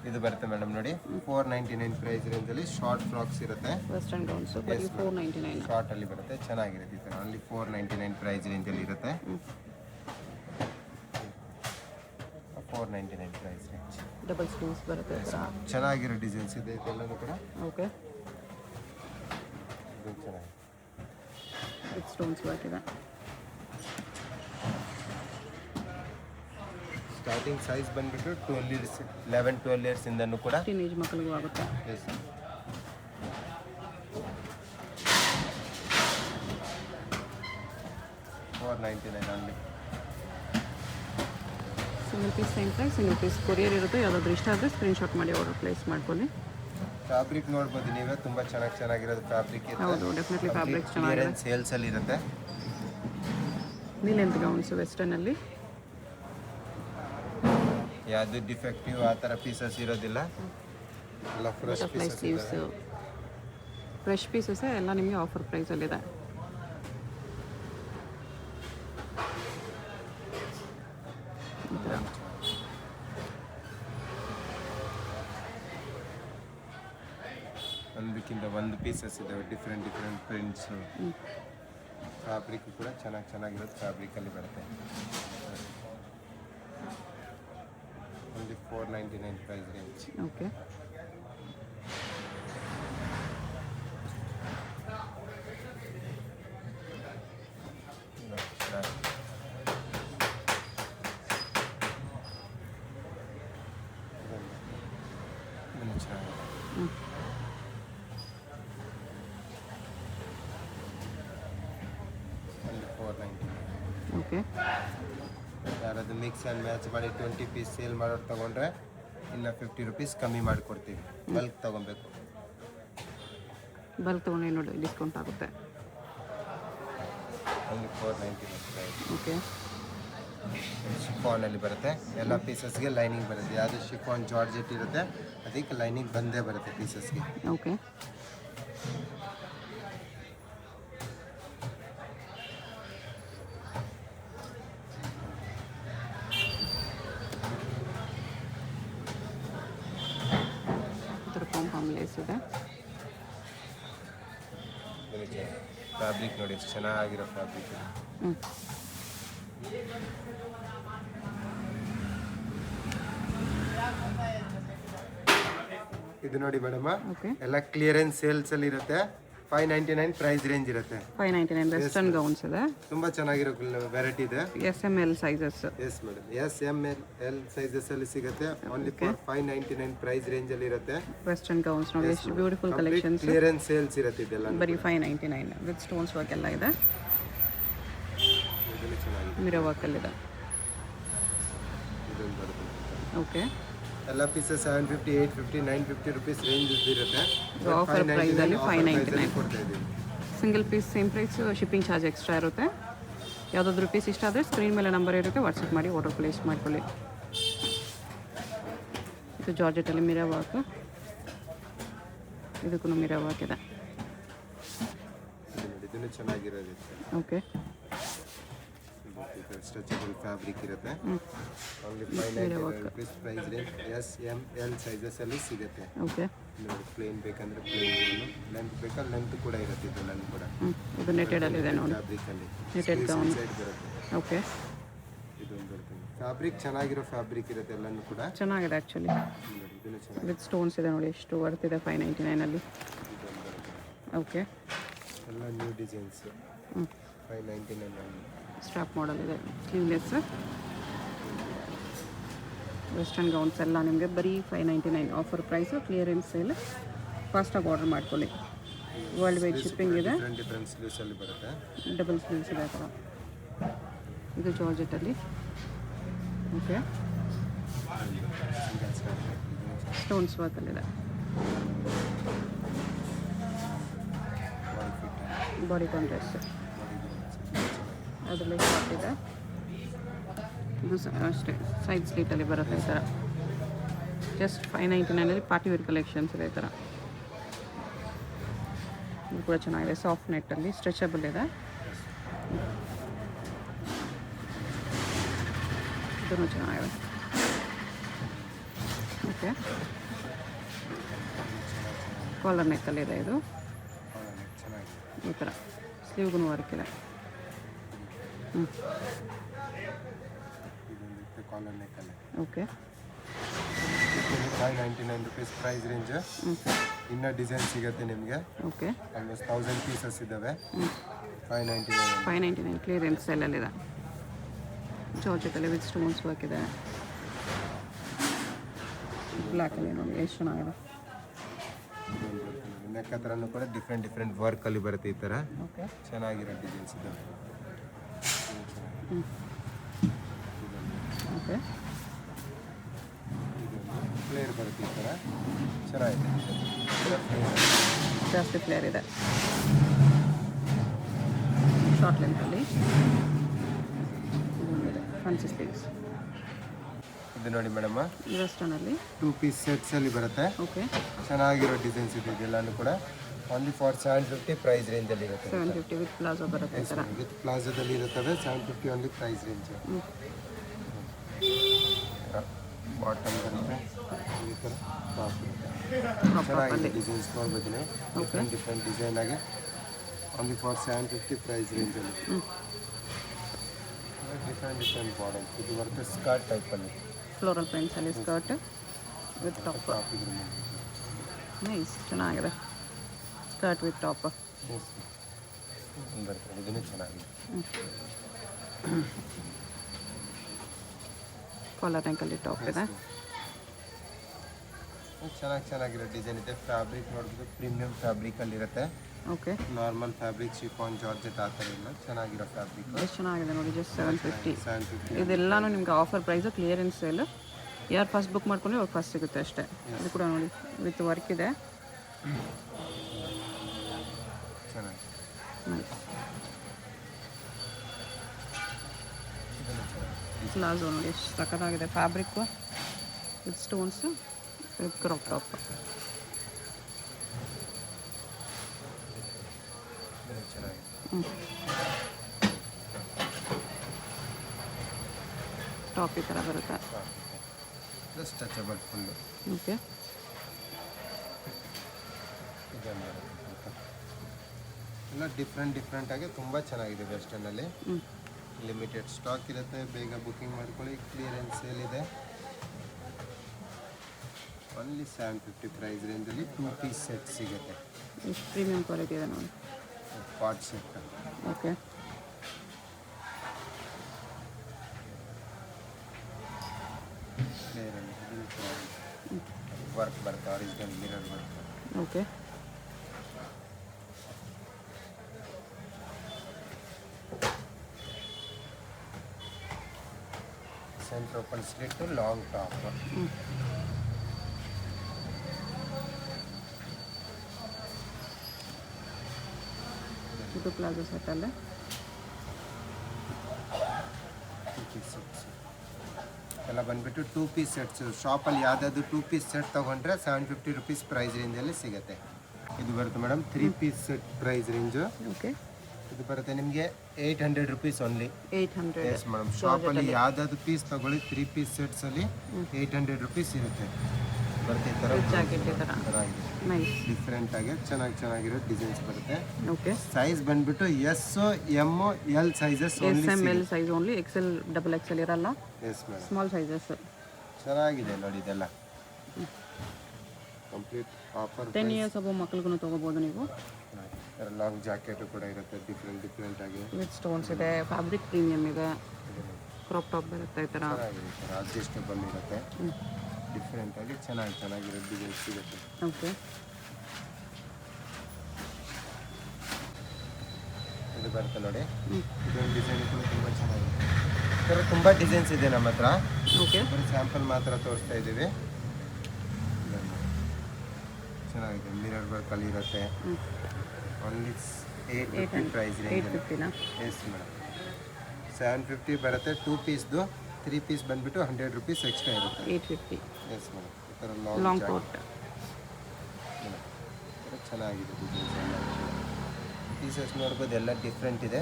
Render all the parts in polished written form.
ಇದು ಬರುತ್ತೆ ಮೇಡಮ್ ನೋಡಿ 499 ಪ್ರೈಸ್ ರೇಂಜಲ್ಲಿ ಶಾರ್ಟ್ ಫ್ರಾಕ್ಸ್ ಇರುತ್ತೆ. ವೆಸ್ಟರ್ನ್ ಗೌನ್ಸ್ ಬರೀ 499. ಶಾರ್ಟ್ ಅಲ್ಲಿ ಬರುತ್ತೆ, ಚೆನ್ನಾಗಿರುತ್ತೆ. ಈ ಥರ ಅಲ್ಲಿ 499 ಪ್ರೈಸ್ ರೇಂಜಲ್ಲಿ ಇರುತ್ತೆ. 499 ಪ್ರೈಸ್ ರೇಂಜ್. ಡಬಲ್ ಸ್ಲೀವ್ಸ್ ಬರುತ್ತೆ. ಚೆನ್ನಾಗಿರೋ ಡಿಸೈನ್ಸ್ ಇದೆ ಇದೆಲ್ಲನೂ ಕೂಡ. ಓಕೆ, ಇದು ಚೆನ್ನಾಗಿದೆ. ವಿತ್ ಸ್ಟೋನ್ಸ್ ವರ್ಕ್ ಇದೆ. ಸ್ಟಾರ್ಟಿಂಗ್ ಸೈಜ್ ಬಂದ್ಬಿಟ್ಟು 11-12 ಇಯರ್ಸ್ ಇಂದನೂ ಕೂಡ ಟೀನೇಜ್ ಮಕ್ಕಳಿಗೂ ಆಗುತ್ತೆ. Yes 499 only. Single piece same price, single piece courier ಇರುತ್ತೆ. ಯಾವುದಾದ್ರೂ ಇಷ್ಟ ಆದರೆ ಸ್ಕ್ರೀನ್ಶಾಟ್ ಮಾಡಿ ಆರ್ಡರ್ ಪ್ಲೇಸ್ ಮಾಡ್ಕೊಳ್ಳಿ. ಫ್ಯಾಬ್ರಿಕ್ ನೋಡ್ಬೋದು ನೀವೇ, ತುಂಬ ಚೆನ್ನಾಗಿರೋದು ಫ್ಯಾಬ್ರಿಕ್ ಇದೆ. ಹೌದು, ಡೆಫಿನೆಟ್ಲಿ ಫ್ಯಾಬ್ರಿಕ್ ಚೆನ್ನಾಗಿದೆ. ಸೇಲ್ಸಲ್ಲಿ ಇರುತ್ತೆ. ನೀ ಲೆಂತ್ ಗೌನ್ಸ್ ವೆಸ್ಟರ್ನಲ್ಲಿ ಯಾವುದು ಡಿಫೆಕ್ಟಿವ್ ಆ ಥರ ಪೀಸಸ್ ಇರೋದಿಲ್ಲ. ಎಲ್ಲ fresh pieces sleeves, fresh pieces ಎಲ್ಲ ನಿಮಗೆ ಆಫರ್ ಪ್ರೈಸಲ್ಲಿದೆ. ಒಂದಕ್ಕಿಂತ ಒಂದು ಪೀಸಸ್ ಇದಾವೆ, ಡಿಫ್ರೆಂಟ್ ಪ್ರಿಂಟ್ಸು. ಫ್ಯಾಬ್ರಿಕ್ ಕೂಡ ಚೆನ್ನಾಗಿರೋದು ಫ್ಯಾಬ್ರಿಕಲ್ಲಿ ಬರುತ್ತೆ. only 499 price range. Okay, okay. ಯಾರಾದರೂ ಮಿಕ್ಸ್ ಆ್ಯಂಡ್ ಮ್ಯಾಚ್ ಮಾಡಿ 20 ಪೀಸ್ ಸೇಲ್ ಮಾಡೋರು ತೊಗೊಂಡ್ರೆ ಇನ್ನು 50 ರುಪೀಸ್ ಕಮ್ಮಿ ಮಾಡಿಕೊಡ್ತೀವಿ. ಬಲ್ಕ್ ತೊಗೊಬೇಕು. ಬಲ್ಕ್ ತೊಗೊಂಡು ನೋಡಿ ಡಿಸ್ಕೌಂಟ್ ಆಗುತ್ತೆ. only 499 price. ಓಕೆ, ಶಿಫಾನಲ್ಲಿ ಬರುತ್ತೆ. ಎಲ್ಲ ಪೀಸಸ್ಗೆ ಲೈನಿಂಗ್ ಬರುತ್ತೆ. ಯಾವುದು ಶಿಫಾನ್ ಜಾರ್ಜೆಟ್ ಇರುತ್ತೆ ಅದಕ್ಕೆ ಲೈನಿಂಗ್ ಬಂದೇ ಬರುತ್ತೆ ಪೀಸಸ್ಗೆ. ಓಕೆ. ಲೇಸ್ ಇದೆ. ಫ್ಯಾಬ್ರಿಕ್ ನೋಡಿ ಎಷ್ಟು ಚೆನ್ನಾಗಿರೋ ಫ್ಯಾಬ್ರಿಕ್ ಇದೆ. ಇದು ನೋಡಿ ಮೇಡಮ್, ಎಲ್ಲ ಕ್ಲಿಯರೆನ್ಸ್ ಸೇಲ್ಸ್ ಅಲ್ಲಿ ಇರುತ್ತೆ. 599 ಪ್ರೈಸ್ ರೇಂಜ್ ಇರುತ್ತೆ. 599 ವೆಸ್ಟರ್ನ್ ಗೌನ್ಸ್ ಇದೆ. ತುಂಬಾ ಚೆನ್ನಾಗಿರೋ ವೆರೈಟಿ ಇದೆ. SML sizes. Yes madam, SML sizes ಅಲ್ಲಿ ಸಿಗುತ್ತೆ. ಓನ್ಲಿ ಫಾರ್ 599 ಪ್ರೈಸ್ ರೇಂಜ್ ಅಲ್ಲಿ ಇರುತ್ತೆ. ವೆಸ್ಟರ್ನ್ ಗೌನ್ಸ್ ನೋಡಿ ಎಷ್ಟು ಬ್ಯೂಟಿಫುಲ್ ಕಲೆಕ್ಷನ್ಸ್. ಕ್ಲಿಯರೆನ್ಸ್ ಸೇಲ್ಸ್ ಇರುತ್ತೆ ಇದೆಲ್ಲ. ಬರೀ 599 ವಿತ್ ಸ್ಟೋನ್ಸ್ ವರ್ಕ್ ಎಲ್ಲ ಇದೆ. ಮಿರರ್ ವರ್ಕ್ ಅಲ್ಲಿ ಇದೆ. ಓಕೆ, ಎಲ್ಲ ಪೀಸಸ್ 750, 850, 950 ರುಪೀಸ್ ರೇಂಜ್ ಇರುತ್ತೆ. ಆಫರ್ ಪ್ರೈಸ್ ಅಲ್ಲಿ 599 ಕೊಡ್ತಾ ಇದ್ದೀವಿ. Single piece same price, shipping charge extra ಇರುತ್ತೆ. ಯಾವುದಾದ್ರು ಪೀಸ್ ಇಷ್ಟ ಆದರೆ ಸ್ಕ್ರೀನ್ ಮೇಲೆ ನಂಬರ್ ಇರುತ್ತೆ, ವಾಟ್ಸಪ್ ಮಾಡಿ ಆರ್ಡರ್ ಪ್ಲೇಸ್ ಮಾಡ್ಕೊಳ್ಳಿ. ಇದು ಜಾರ್ಜೆಟಲ್ಲಿ ಮಿರರ್ ವರ್ಕ್, ಇದಕ್ಕೂ ಮಿರರ್ ವರ್ಕ್ ಇದೆ. ಇದನ್ನು ಚೆನ್ನಾಗಿರೋದು. ಓಕೆ, ಸ್ಟ್ರೆಚಬಲ್ ಫ್ಯಾಬ್ರಿಕ್ ಇರುತ್ತೆ. Only 599 rupees price range. SML sizes ಅಲ್ಲಿ ಸಿಗುತ್ತೆ. ಓಕೆ, ನೋಡಿ ಪ್ಲೇನ್ ಬೇಕಂದ್ರೆ ಪ್ಲೇನ್, ಲೆಂತ್ ಬೇಕಾದ್ರೆ ಲೆಂತ್ ಕೂಡ ಇರುತ್ತೆ. ಇದು ಲೆಂತ್ ಕೂಡ ಇದು ನೆಟೆಡ್ ಅಲ್ಲಿ ಇದೆ ನೋಡಿ. ಫ್ಯಾಬ್ರಿಕ್ ಅಲ್ಲಿ ನೆಟೆಡ್ ಗೌನ್ ಸೈಡ್ ಬರುತ್ತೆ. ಓಕೆ, ಇದೊಂದು ಬರುತ್ತೆ. ಫ್ಯಾಬ್ರಿಕ್ ಚೆನ್ನಾಗಿರೋ ಫ್ಯಾಬ್ರಿಕ್ ಇರುತ್ತೆ ಎಲ್ಲನೂ ಕೂಡ. ಚೆನ್ನಾಗಿದೆ ಆ್ಯಕ್ಚುಲಿ. ನೋಡಿ ಇದನ್ನು ಚೆನ್ನಾಗಿ ವಿತ್ ಸ್ಟೋನ್ಸ್ ಇದೆ ನೋಡಿ, ಎಷ್ಟು ವರ್ತ್ ಇದೆ 599 ಅಲ್ಲಿ. ಓಕೆ, ಎಲ್ಲ ನ್ಯೂ ಡಿಸೈನ್ಸ್. 599 ಅಲ್ಲಿ ಸ್ಟ್ರಾಪ್ ಮಾಡಲ್ ಇದೆ, ಸ್ಲೀವ್ಲೆಸ್ ವೆಸ್ಟರ್ನ್ ಗೌನ್ಸ್ ಎಲ್ಲ ನಿಮಗೆ ಬರೀ 599 ಆಫರ್ ಪ್ರೈಸು. ಕ್ಲಿಯರೆನ್ಸ್ ಸೇಲ್, ಫಾಸ್ಟಾಗಿ ಆರ್ಡರ್ ಮಾಡ್ಕೊಳ್ಳಿ. ವರ್ಲ್ಡ್ ವೈಡ್ ಶಿಪ್ಪಿಂಗ್ ಇದೆ. ಡಿಫ್ರೆಂಟ್ ಸ್ಲೀವ್ಸ್ ಅಲ್ಲಿ ಬರುತ್ತೆ. ಡಬಲ್ ಸ್ಲೀವ್ಸ್ ಇದೆ ಆ ಥರ. ಇದು ಜಾರ್ಜೆಟಲ್ಲಿ. ಓಕೆ, ಸ್ಟೋನ್ಸ್ ವರ್ಕಲ್ಲಿದೆ. ಬಾಡಿ ಕಾಂಟ್ರಾಸ್ಟ್ ಅದರಲ್ಲಿ ಶಾರ್ಟ್ ಇದೆ. ಇದು ಅಷ್ಟೇ ಸೈಡ್ ಸ್ಲೀಟಲ್ಲಿ ಬರುತ್ತೆ ಈ ಥರ. ಜಸ್ಟ್ 599 ಪಾರ್ಟಿ ವೇರ್ ಕಲೆಕ್ಷನ್ಸ್ ಇದೆ ಈ ಥರ. ಇದು ಕೂಡ ಚೆನ್ನಾಗಿದೆ, ಸಾಫ್ಟ್ ನೆಟ್ಟಲ್ಲಿ ಸ್ಟ್ರೆಚಬಲ್ ಇದೆ. ಇದೂ ಚೆನ್ನಾಗಿದೆ. ಓಕೆ, ಕಾಲರ್ ನೆಕ್ಕಲ್ಲಿದೆ ಇದು. ಚೆನ್ನಾಗಿದೆ. ಈ ಥರ ಸ್ಲೀವ್ಗೂ ವರ್ಕ್ ಇದೆ. ಹ್ಞೂ, ಇದೊಂದು ಕಾಲರ್ ನೆಕ್ಕಲ್ಲಿ. ಓಕೆ. 599 rupees price range. ಇನ್ನೂ ಡಿಸೈನ್ ಸಿಗುತ್ತೆ ನಿಮಗೆ. ಓಕೆ, ಆಲ್ಮೋಸ್ಟ್ 1000 ಪೀಸಸ್ ಇದ್ದಾವೆ. 599. 599 ಕ್ಲಿಯರೆನ್ಸ್ ಸೇಲಲ್ಲಿದೆ. ಜಾರ್ಜೆಟಲ್ಲಿ ವಿತ್ ಸ್ಟೋನ್ಸ್ ವರ್ಕ್ ಇದೆ. ಬ್ಲ್ಯಾಕಲ್ಲಿ ನೋಡಿ ಎಷ್ಟು ಚೆನ್ನಾಗಿದೆ. ನೆಕ್ ಹತ್ರನೂ ಕೂಡ ಡಿಫ್ರೆಂಟ್ ವರ್ಕಲ್ಲಿ ಬರುತ್ತೆ ಈ ಥರ. ಓಕೆ, ಚೆನ್ನಾಗಿರೋ ಡಿಸೈನ್ಸ್ ಇದ್ದಾವೆ. ಓಕೆ, ಫ್ಲೇರ್ ಬರುತ್ತೆ ಈ ಥರ. ಚೆನ್ನಾಗಿದೆ. ಜಾಸ್ತಿ ಫ್ಲೇರ್ ಇದೆ. ಶಾರ್ಟ್ ಲೆಂತಲ್ಲಿ ಫ್ಯಾನ್ಸಿ ಸ್ಲೀವ್ಸ್. ಇದು ನೋಡಿ ಮೇಡಮ್, ವೆಸ್ಟರ್ನಲ್ಲಿ 2 ಪೀಸ್ ಸೆಟ್ಸಲ್ಲಿ ಬರುತ್ತೆ. ಓಕೆ, ಚೆನ್ನಾಗಿರೋ ಡಿಸೈನ್ಸ್ ಇದೆ. ಇದೆಲ್ಲನೂ ಕೂಡ ಓನ್ಲಿ ಫಾರ್ 750 ಪ್ರೈಸ್ ರೇಂಜಲ್ಲಿ ಇರುತ್ತೆ. 750 ವಿತ್ ಪ್ಲಾಜೋ ಬರುತ್ತೆ ಈ ಥರ. ವಿತ್ ಪ್ಲಾಜಾದಲ್ಲಿ ಇರುತ್ತವೆ. 750 ಓನ್ಲಿ ಪ್ರೈಸ್ ರೇಂಜ್. ಬಾಟಮ್ ಬರುತ್ತೆ ಈ ಥರ. ಟಾಪ್ ಚೆನ್ನಾಗಿದೆ. ಡಿಸೈನ್ಸ್ ನೋಡ್ಬೋದು ನೀವು. ಡಿಫ್ರೆಂಟ್ ಡಿಸೈನ್ ಆಗಿ ಓನ್ಲಿ ಫಾರ್ 750 ಪ್ರೈಸ್ ರೇಂಜಲ್ಲಿ. Different bottoms. ಇದು ಬರುತ್ತೆ ಸ್ಕರ್ಟ್ ಟೈಪಲ್ಲಿ. ಫ್ಲೋರಲ್ ಪ್ರಿಂಟ್ಸಲ್ಲಿ ಸ್ಕರ್ಟ್ ವಿತ್ ಟಾಪ್. ನೈಸ್, ಚೆನ್ನಾಗಿದೆ. ಸ್ಕರ್ಟ್ ವಿತ್ ಟಾಪ್ ಬರ್ತದೆ. ಇದನ್ನು ಚೆನ್ನಾಗಿದೆ. ಕಾಲರ್ ನೆಕ್ಕಲ್ಲಿ ಟಾಪ್ ಇದೆ. ಚೆನ್ನಾಗಿರೋ ಡಿಸೈನ್ ಇದೆ. ಫ್ಯಾಬ್ರಿಕ್ ನೋಡಿದ್ರೆ ಪ್ರೀಮಿಯಂ ಫ್ಯಾಬ್ರಿಕಲ್ಲಿ ಇರುತ್ತೆ. Okay, normal fabric, chiffon, georgette ಆ ಥರ ಇಲ್ಲ. ಚೆನ್ನಾಗಿರೋ ಫ್ಯಾಬ್ರಿಕ್. ಎಷ್ಟು ಚೆನ್ನಾಗಿದೆ ನೋಡಿ. ಜಸ್ಟ್ 750. 750. ಇದೆಲ್ಲನೂ ನಿಮ್ಗೆ ಆಫರ್ ಪ್ರೈಸು, ಕ್ಲಿಯರೆನ್ಸ್ ಸೇಲ್. ಯಾರು ಫಸ್ಟ್ ಬುಕ್ ಮಾಡ್ಕೊಂಡ್ರೆ ಅವ್ರು ಫಸ್ಟ್ ಸಿಗುತ್ತೆ ಅಷ್ಟೇ. ಇದು ಕೂಡ ನೋಡಿ ವಿತ್ ವರ್ಕ್ ಇದೆ. ಚೆನ್ನಾಗಿದೆ. ನೈಸ್. ಪ್ಲಾಜೋ ನೋಡಿ ಎಷ್ಟು ಸಖತ್ತಾಗಿದೆ. Fabric with stones with crop top. Top ಈ ಥರ ಬರುತ್ತೆ. Stretchable full. ಓಕೆ, ಎಲ್ಲ ಡಿಫ್ರೆಂಟ್ ಆಗಿ ತುಂಬ ಚೆನ್ನಾಗಿದೆ. ವೆಸ್ಟರ್ನಲ್ಲಿ ಲಿಮಿಟೆಡ್ ಸ್ಟಾಕ್ ಇರುತ್ತೆ. ಬೇಗ ಬುಕಿಂಗ್ ಮಾಡ್ಕೊಳ್ಳಿ. ಕ್ಲಿಯರೆನ್ಸ್ ಸೇಲ್ ಇದೆ. ಓನ್ಲಿ 750 ಪ್ರೈಸ್ ರೇಂಜಲ್ಲಿ 2 ಪೀಸ್ ಸೆಟ್ ಸಿಗುತ್ತೆ. ಎಷ್ಟು ಪ್ರೀಮಿಯಂ ಕ್ವಾಲಿಟಿ ಇದೆ ನೋಡಿ. Pot set. ಓಕೆ, ಕ್ಲಿಯರಲ್ಲಿ ವರ್ಕ್ ಬರುತ್ತೆ. Original mirror work. Okay, center open slit, long top. ಇದು ಪ್ಲಾಜೋ ಸೆಟ್ಟಲ್ಲೇ. ಎಲ್ಲ ಬಂದುಬಿಟ್ಟು 2 ಪೀಸ್ ಸೆಟ್ಸ್. ಶಾಪಲ್ಲಿ ಯಾವುದಾದ್ರು 2 ಪೀಸ್ ಸೆಟ್ ತೊಗೊಂಡ್ರೆ 750 ರುಪೀಸ್ ಪ್ರೈಸ್ ರೇಂಜಲ್ಲಿ ಸಿಗುತ್ತೆ. ಇದು ಬರುತ್ತೆ madam 3 piece set price range. Okay, ಇದು ಬರುತ್ತೆ ನಿಮಗೆ 800 ರುಪೀಸ್ ಓನ್ಲಿ. 800. Yes madam. ಶಾಪಲ್ಲಿ ಯಾವುದಾದ್ರು ಪೀಸ್ ತೊಗೊಳ್ಳಿ 3 ಪೀಸ್ ಸೆಟ್ಸಲ್ಲಿ 800 ರುಪೀಸ್ ಇರುತ್ತೆ. ಬರುತ್ತೆ ಈ ಥರ ಜಾಕೆಟ್ ಈ ಥರ. ಚೆನ್ನಾಗಿದೆ. ನೈಸ್. ಡಿಫ್ರೆಂಟ್ ಆಗಿ ಚೆನ್ನಾಗಿರೋ ಡಿಸೈನ್ಸ್ ಬರುತ್ತೆ. ಓಕೆ, ಸೈಜ್ ಬಂದ್ಬಿಟ್ಟು S, M, L sizes S M L size only. XL, XXL ಇರಲ್ಲ. Yes madam. Small sizes. ಚೆನ್ನಾಗಿದೆ ನೋಡಿ ಇದೆಲ್ಲ. Complete offer. 10 ಇಯರ್ಸ್ ಅಬೋ ಮಕ್ಳಿಗೂ ತೊಗೋಬೋದು ನೀವು. ಲಾಂಗ್ ಜಾಕೆಟ್ ಕೂಡ ಇರುತ್ತೆ. ಡಿಫ್ರೆಂಟ್ ಆಗಿ ವಿತ್ ಸ್ಟೋನ್ಸ್ ಇದೆ. ಫ್ಯಾಬ್ರಿಕ್ ಪ್ರೀಮಿಯಮ್ ಇದೆ. ಕ್ರಾಪ್ ಟಾಪ್ ಬರುತ್ತೆ ಈ ಥರ. ಚೆನ್ನಾಗಿದೆ. ಅಡ್ಜಸ್ಟಬಲ್ ಇರುತ್ತೆ. ಡಿಫ್ರೆಂಟ್ ಆಗಿ ಚೆನ್ನಾಗಿರೋ ಡಿಸೈನ್ ಸಿಗುತ್ತೆ. ಓಕೆ, ಇದು ಬರುತ್ತೆ ನೋಡಿ. ಇದೊಂದು ಡಿಸೈನ್ ಕೂಡ ತುಂಬ ಚೆನ್ನಾಗಿದೆ. ಈ ಥರ ತುಂಬ ಡಿಸೈನ್ಸ್ ಇದೆ ನಮ್ಮ ಹತ್ರ. ಓಕೆ, ಬರೀ ಸ್ಯಾಂಪಲ್ ಮಾತ್ರ ತೋರಿಸ್ತಾ ಇದ್ದೀವಿ. ಚೆನ್ನಾಗಿದೆ. ಮಿರರ್ ವರ್ಕಲ್ಲಿ ಇರುತ್ತೆ. Only 850 price range. 850ನಾ? Yes madam. 750 ಬರುತ್ತೆ 2 ಪೀಸ್ದು. 3 ಪೀಸ್ ಬಂದುಬಿಟ್ಟು 100 ರುಪೀಸ್ ಎಕ್ಸ್ಟ್ರಾ ಇರುತ್ತೆ. 850. Yes madam. ಈ ಥರ ಲಾಂಗ್ ಲಾಂಗ್ ಕೋಟ್. ಚೆನ್ನಾಗಿದೆ ಡಿಸೈನ್ಸ್ ಎಲ್ಲ. ಪೀಸಸ್ ನೋಡ್ಬೋದು ಎಲ್ಲ ಡಿಫ್ರೆಂಟ್ ಇದೆ.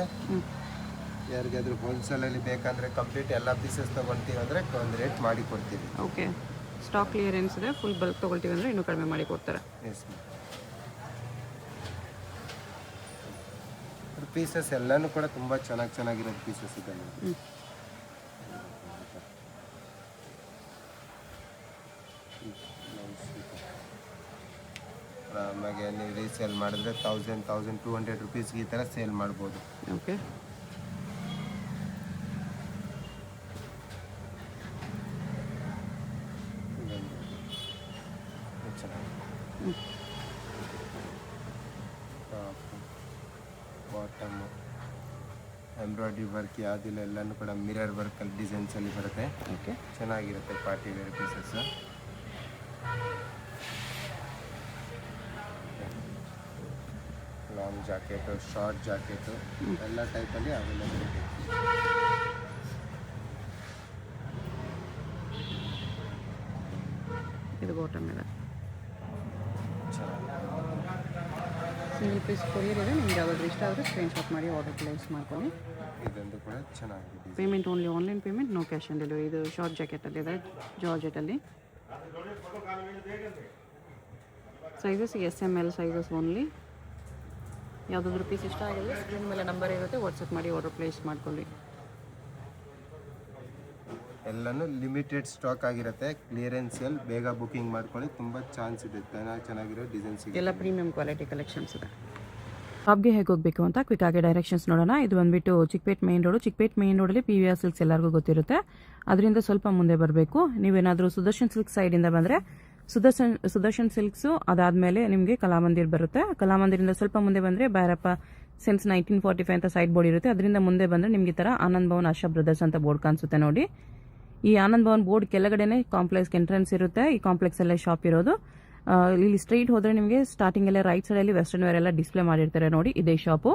ಯಾರಿಗಾದ್ರೂ ಹೋಲ್ಸೇಲಲ್ಲಿ ಬೇಕಂದರೆ ಕಂಪ್ಲೀಟ್ ಎಲ್ಲ ಪೀಸಸ್ ತೊಗೊಳ್ತೀವಿ ಅಂದರೆ ಒಂದು ರೇಟ್ ಮಾಡಿ ಕೊಡ್ತೀವಿ. ಓಕೆ, ಸ್ಟಾಕ್ ಕ್ಲಿಯರೆನ್ಸ್ ಇದೆ, ಫುಲ್ ಬಲ್ಕ್ ತೊಗೊಳ್ತೀವಿ ಅಂದರೆ ಇನ್ನೂ ಕಡಿಮೆ ಮಾಡಿ ಕೊಡ್ತಾರೆ. Yes ma'am. ಪೀಸಸ್ ಎಲ್ಲನೂ ಕೂಡ ತುಂಬ ಚೆನ್ನಾಗಿರೋದು ಪೀಸಸ್ ಇದೆ ಮ್ಯಾಮ್. ಆಮೇಲೆ ನೀವು ರೀಸೇಲ್ ಮಾಡಿದ್ರೆ 1,200 ರುಪೀಸ್ಗೆ ಈ ಥರ ಸೇಲ್ ಮಾಡ್ಬೋದು. ಓಕೆ. ಬಾಟಮ್ ಎಂಬ್ರಾಯ್ಡ್ರಿ ವರ್ಕ್ ಯಾವುದಿಲ್ಲ, ಎಲ್ಲನೂ ಕೂಡ ಮಿರರ್ ವರ್ಕಲ್ಲಿ ಡಿಸೈನ್ಸಲ್ಲಿ ಬರುತ್ತೆ. ಓಕೆ. ಚೆನ್ನಾಗಿರುತ್ತೆ party wear pieces. Long jacket, short jacket ಎಲ್ಲ ಟೈಪಲ್ಲಿ ಅವೈಲೇಬಲ್ ಇದೆ. ಇದು ಬಾಟಮ್ ಇದೆ. ಚೆನ್ನಾಗಿ ಸಿಂಗಲ್ ಪೀಸ್ ಕೊರಿಯರ್ ಇದೆ. ನಿಮ್ಗೆ ಯಾವ್ದಾದ್ರು ಇಷ್ಟ ಆದರೆ ಸ್ಕ್ರೀನ್ಶಾಟ್ ಮಾಡಿ ಆರ್ಡರ್ ಪ್ಲೇಸ್ ಮಾಡ್ಕೊಳ್ಳಿ. ಇದೊಂದು ಕೂಡ ಚೆನ್ನಾಗಿದೆ. Payment only online payment, no cash on delivery. ಇದು ಶಾರ್ಟ್ ಜಾಕೆಟಲ್ಲಿದೆ, ಜಾರ್ಜೆಟಲ್ಲಿ. Sizes SML sizes only. ಯಾವುದಾದ್ರೂ ಪೀಸ್ ಇಷ್ಟ ಆಗಿದ್ರೆ ಸ್ಕ್ರೀನ್ ಮೇಲೆ ನಂಬರ್ ಇರುತ್ತೆ, ವಾಟ್ಸಪ್ ಮಾಡಿ ಆರ್ಡರ್ ಪ್ಲೇಸ್ ಮಾಡ್ಕೊಳ್ಳಿ. ಎಲ್ಲನೂ ಲಿಮಿಟೆಡ್ ಸ್ಟಾಕ್ ಆಗಿರುತ್ತೆ, ಕ್ಲಿಯರೆನ್ಸ್ ಸೇಲ್. ಬೇಗ ಬುಕಿಂಗ್ ಮಾಡ್ಕೊಳ್ಳಿ, ತುಂಬ ಚಾನ್ಸ್ ಇದೆ. ಚೆನ್ನಾಗಿರೋ ಡಿಸೈನ್ಸ್ ಎಲ್ಲ ಪ್ರೀಮಿಯಂ ಕ್ವಾಲಿಟಿ ಕಲೆಕ್ಷನ್ಸ್ ಇದೆ. ಶಾಪ್ಗೆ ಹೇಗೆ ಹೋಗಬೇಕು ಅಂತ ಕ್ವಿಕ್ ಆಗಿ ಡೈರೆಕ್ಷನ್ಸ್ ನೋಡೋಣ. ಇದು ಬಂದ್ಬಿಟ್ಟು Chickpet main road. Chickpet main ರೋಡಲ್ಲಿ PVR ಸಿಲ್ಕ್ಸ್ ಎಲ್ಲರಿಗೂ ಗೊತ್ತಿರುತ್ತೆ. ಅದರಿಂದ ಸ್ವಲ್ಪ ಮುಂದೆ ಬರಬೇಕು. ನೀವೇನಾದರೂ ಸುದರ್ಶನ್ ಸಿಲ್ಕ್ ಸೈಡಿಂದ ಬಂದರೆ ಸುದರ್ಶನ್ ಸಿಲ್ಕ್ಸು, ಅದಾದಮೇಲೆ ನಿಮಗೆ ಕಲಾಮಂದಿರ್ ಬರುತ್ತೆ. ಕಲಾಮಂದಿರಿಂದ ಸ್ವಲ್ಪ ಮುಂದೆ ಬಂದರೆ ಭೈರಪ್ಪ ಸಿನ್ಸ್ 1945 ಅಂತ ಸೈಡ್ ಬೋರ್ಡ್ ಇರುತ್ತೆ. ಅದರಿಂದ ಮುಂದೆ ಬಂದರೆ ನಿಮಗೆ ಈ ಥರ ಆನಂದ್ ಭವನ್ ಆಶಾ ಬ್ರದರ್ಸ್ ಅಂತ ಬೋರ್ಡ್ ಕಾಣಿಸುತ್ತೆ ನೋಡಿ. ಈ ಆನಂದ್ ಭವನ್ ಬೋರ್ಡ್ ಕೆಳಗಡೆನೆ ಕಾಂಪ್ಲೆಕ್ಸ್ಗೆ ಎಂಟ್ರೆನ್ಸ್ ಇರುತ್ತೆ. ಈ ಕಾಂಪ್ಲೆಕ್ಸ್ ಅಲ್ಲೇ ಶಾಪ್ ಇರೋದು. ಇಲ್ಲಿ ಸ್ಟ್ರೈಟ್ ಹೋದರೆ ನಿಮಗೆ ಸ್ಟಾರ್ಟಿಂಗ್ ಎಲ್ಲ ರೈಟ್ ಸೈಡಲ್ಲಿ ವೆಸ್ಟರ್ನ್ ವೇರ್ ಎಲ್ಲ ಡಿಸ್ಪ್ಲೇ ಮಾಡಿರ್ತಾರೆ ನೋಡಿ, ಇದೇ ಶಾಪು.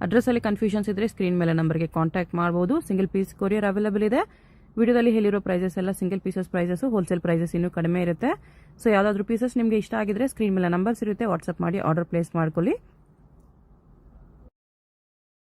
ಅಡ್ರೆಸ್ಸಲ್ಲಿ ಕನ್ಫ್ಯೂಷನ್ಸ್ ಇದ್ದರೆ ಸ್ಕ್ರೀನ್ ಮೇಲೆ ನಂಬರ್ಗೆ ಕಾಂಟ್ಯಾಕ್ಟ್ ಮಾಡ್ಬೋದು. ಸಿಂಗಲ್ ಪೀಸ್ ಕೊರಿಯರ್ ಅವೈಲೇಬಲ್ ಇದೆ. ವಿಡಿಯೋದಲ್ಲಿ ಹೇಳಿರೋ ಪ್ರೈಸಸ್ ಎಲ್ಲ single pieces prices, wholesale prices ಇನ್ನೂ ಕಡಿಮೆ ಇರುತ್ತೆ. ಸೊ ಯಾವುದಾದ್ರೂ ಪೀಸಸ್ ನಿಮಗೆ ಇಷ್ಟ ಆಗಿದ್ರೆ ಸ್ಕ್ರೀನ್ ಮೇಲೆ ನಂಬರ್ಸ್ ಇರುತ್ತೆ, ವಾಟ್ಸಪ್ ಮಾಡಿ ಆರ್ಡರ್ ಪ್ಲೇಸ್ ಮಾಡ್ಕೊಳ್ಳಿ.